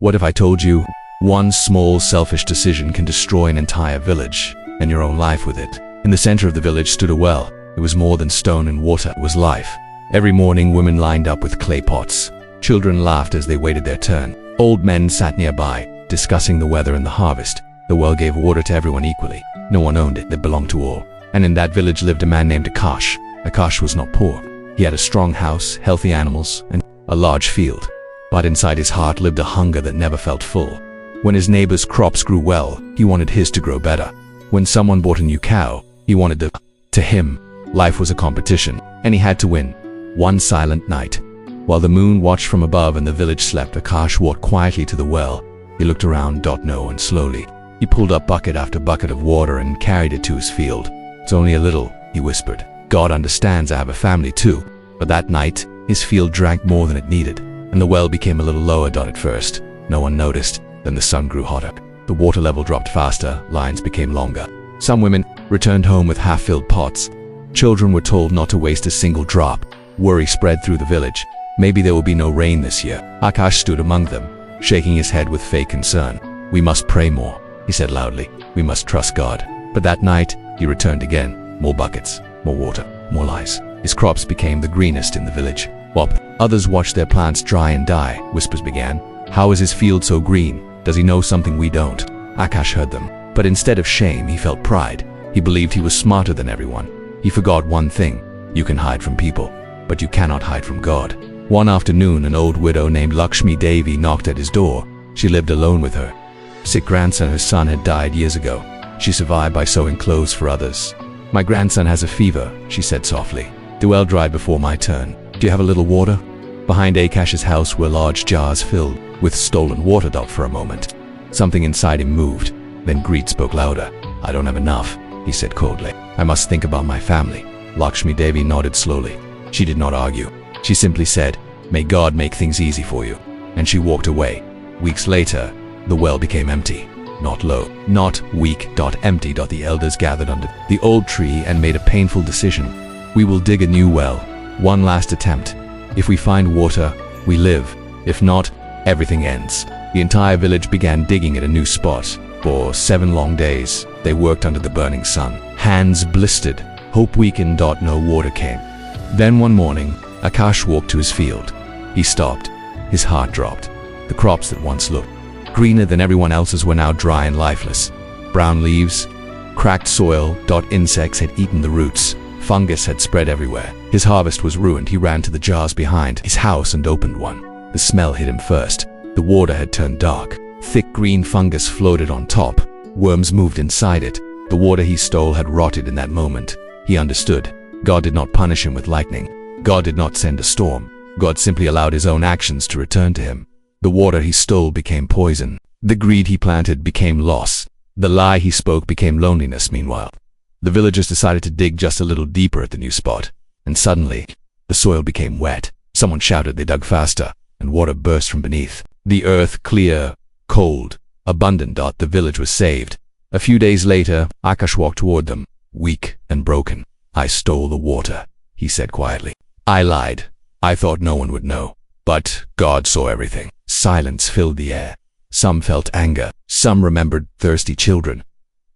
What if I told you, one small selfish decision can destroy an entire village, and your own life with it? In the center of the village stood a well. It was more than stone and water, it was life. Every morning women lined up with clay pots. Children laughed as they waited their turn. Old men sat nearby, discussing the weather and the harvest. The well gave water to everyone equally. No one owned it, it belonged to all. And in that village lived a man named Akash. Akash was not poor. He had a strong house, healthy animals, and a large field. But inside his heart lived a hunger that never felt full. When his neighbor's crops grew well, he wanted his to grow better. When someone bought a new cow, he wanted to. To him, life was a competition, and he had to win. One silent night, while the moon watched from above and the village slept, Akash walked quietly to the well. He looked around, and slowly. He pulled up bucket after bucket of water and carried it to his field. It's only a little, he whispered. God understands I have a family too. But that night, his field drank more than it needed, and the well became a little lower. At first, no one noticed. Then the sun grew hotter. The water level dropped faster, lines became longer. Some women returned home with half-filled pots. Children were told not to waste a single drop. Worry spread through the village. Maybe there will be no rain this year. Akash stood among them, shaking his head with fake concern. We must pray more, he said loudly. We must trust God. But that night, he returned again. More buckets, more water, more lies. His crops became the greenest in the village. While others watched their plants dry and die, whispers began. How is his field so green? Does he know something we don't? Akash heard them, but instead of shame, he felt pride. He believed he was smarter than everyone. He forgot one thing. You can hide from people, but you cannot hide from God. One afternoon, an old widow named Lakshmi Devi knocked at his door. She lived alone with her sick grandson. Her son had died years ago. She survived by sewing clothes for others. My grandson has a fever, she said softly. The well dried before my turn. Do you have a little water? Behind Akash's house were large jars filled with stolen water. For a moment, something inside him moved. Then greed spoke louder. I don't have enough, he said coldly. I must think about my family. Lakshmi Devi nodded slowly. She did not argue. She simply said, may God make things easy for you. And she walked away. Weeks later, the well became empty. Not low, not weak. Empty. The elders gathered under the old tree and made a painful decision. We will dig a new well. One last attempt. If we find water, we live. If not, everything ends. The entire village began digging at a new spot. For 7 long days, they worked under the burning sun. Hands blistered, hope weakened. No water came. Then one morning, Akash walked to his field. He stopped. His heart dropped. The crops that once looked greener than everyone else's were now dry and lifeless. Brown leaves, cracked soil. Insects had eaten the roots. Fungus had spread everywhere. His harvest was ruined. He ran to the jars behind his house and opened one. The smell hit him first. The water had turned dark. Thick green fungus floated on top. Worms moved inside it. The water he stole had rotted in that moment. He understood. God did not punish him with lightning. God did not send a storm. God simply allowed his own actions to return to him. The water he stole became poison. The greed he planted became loss. The lie he spoke became loneliness. Meanwhile, the villagers decided to dig just a little deeper at the new spot. And suddenly, the soil became wet. Someone shouted. They dug faster, and water burst from beneath. The earth clear, cold, abundant. The village was saved. A few days later, Akash walked toward them, weak and broken. I stole the water, he said quietly. I lied. I thought no one would know. But God saw everything. Silence filled the air. Some felt anger. Some remembered thirsty children.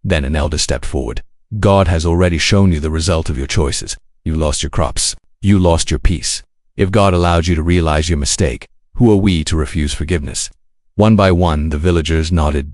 Then an elder stepped forward. God has already shown you the result of your choices. You lost your crops. You lost your peace. If God allowed you to realize your mistake, who are we to refuse forgiveness? One by one, the villagers nodded.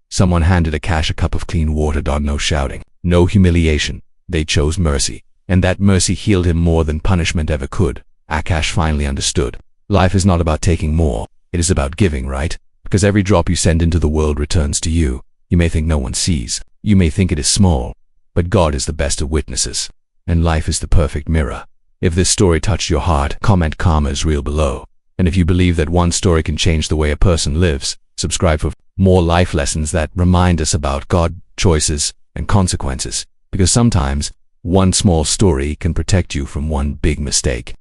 Someone handed Akash a cup of clean water. No shouting, no humiliation. They chose mercy, and that mercy healed him more than punishment ever could. Akash finally understood. Life is not about taking more. It is about giving, right? Because every drop you send into the world returns to you. You may think no one sees. You may think it is small. But God is the best of witnesses. And life is the perfect mirror. If this story touched your heart, comment karma is real below. And if you believe that one story can change the way a person lives, subscribe for more life lessons that remind us about God, choices, and consequences. Because sometimes, one small story can protect you from one big mistake.